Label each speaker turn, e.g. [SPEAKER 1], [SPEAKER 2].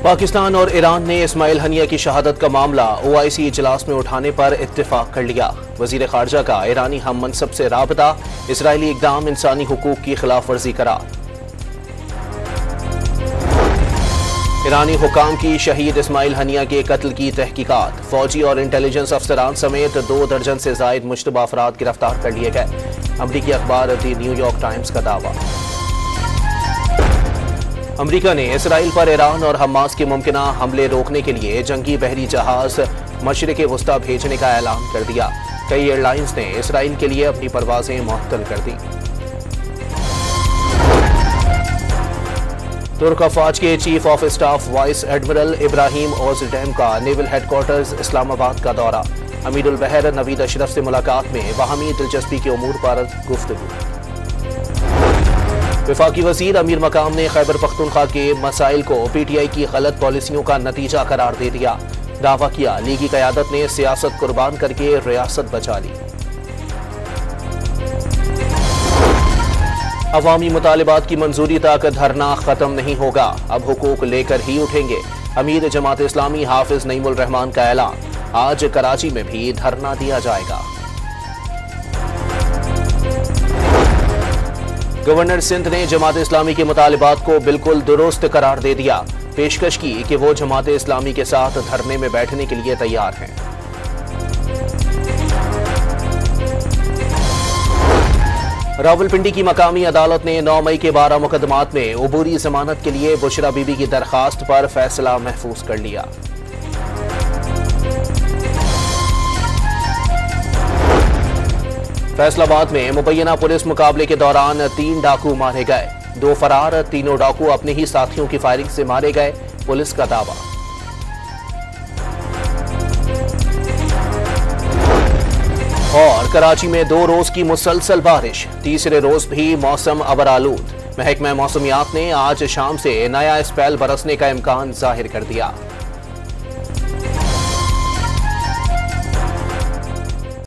[SPEAKER 1] पाकिस्तान और ईरान ने इस्माइल हनिया की शहादत का मामला OIC इजलास में उठाने पर इत्तेफाक कर लिया। वजीर खारजा का ईरानी हम मनसब से राबता, इसराइली इकदाम इंसानी हुकूक की खिलाफ वर्जी करार। ईरानी हुकाम की शहीद इस्माइल हनिया के कत्ल की तहकीकात, फौजी और इंटेलिजेंस अफसरान समेत 2 दर्जन से जायद मुश्तबा अफराद गिरफ्तार कर लिए गए। अमरीकी अखबार द न्यूयॉर्क टाइम्स का दावा। अमरीका ने इसराइल पर ईरान और हमास के मुमकिना हमले रोकने के लिए जंगी बहरी जहाज मशरिक़ वुस्ता भेजने का ऐलान कर दिया। कई एयरलाइंस ने इसराइल के लिए अपनी परवाजें मुअत्तल कर दी। तुर्क अफवाज के chief of staff vice admiral Ibrahim Ozdem का नेवल हेडक्वार्टर्स इस्लामाबाद का दौरा। हमीदुल बहर नवीद अशरफ से मुलाकात में बाहमी दिलचस्पी के उमूर पर गुफ्तगू। वफाकी वजीर अमीर मकाम ने खैबर पख्तूनख्वा के मसाइल को PTI की गलत पॉलिसियों का नतीजा करार दे दिया। दावा किया लीगी क़यादत ने सियासत कुर्बान करके रियासत बचा ली। अवामी मुतालिबात की मंजूरी तक धरना खत्म नहीं होगा, अब हुकूक लेकर ही उठेंगे। अमीर जमात इस्लामी हाफिज नईमुल रहमान का ऐलान, आज कराची में भी धरना दिया जाएगा। गवर्नर सिंध ने जमात इस्लामी के मुतालिबात को बिल्कुल दुरुस्त करार दे दिया। पेशकश की कि वो जमात इस्लामी के साथ धरने में बैठने के लिए तैयार हैं। रावलपिंडी की मकामी अदालत ने 9 मई के 12 मुकदमात में उबूरी जमानत के लिए बुशरा बीबी की दरखास्त पर फैसला महफूज कर लिया। फैसलाबाद में मुबैना पुलिस मुकाबले के दौरान 3 डाकू मारे गए, 2 फरार, तीनों डाकू अपने ही साथियों की फायरिंग से मारे गए, पुलिस का दावा। और कराची में 2 रोज की मुसलसल बारिश, तीसरे रोज भी मौसम अबरालूद। महकमा मौसमियात ने आज शाम से नया स्पेल बरसने का इम्कान जाहिर कर दिया।